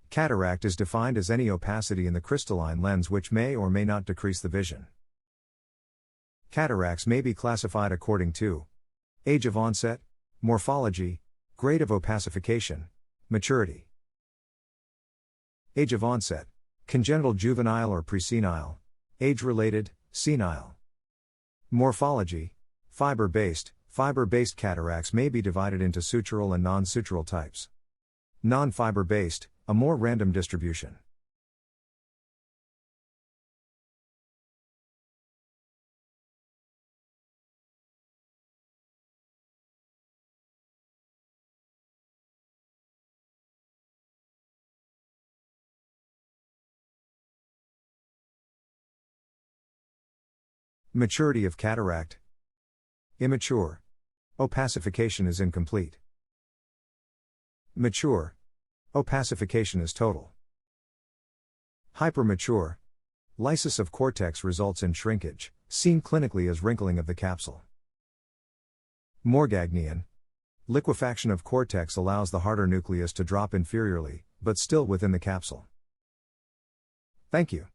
Cataract is defined as any opacity in the crystalline lens which may or may not decrease the vision. Cataracts may be classified according to age of onset, morphology, grade of opacification, maturity. Age of onset: congenital, juvenile or presenile, age-related, senile. Morphology: fiber-based. Fiber-based cataracts may be divided into sutural and non-sutural types. Non-fiber-based, a more random distribution. Maturity of cataract: immature. Opacification is incomplete. Mature. Opacification is total. Hypermature. Lysis of cortex results in shrinkage, seen clinically as wrinkling of the capsule. Morgagnian. Liquefaction of cortex allows the harder nucleus to drop inferiorly, but still within the capsule. Thank you.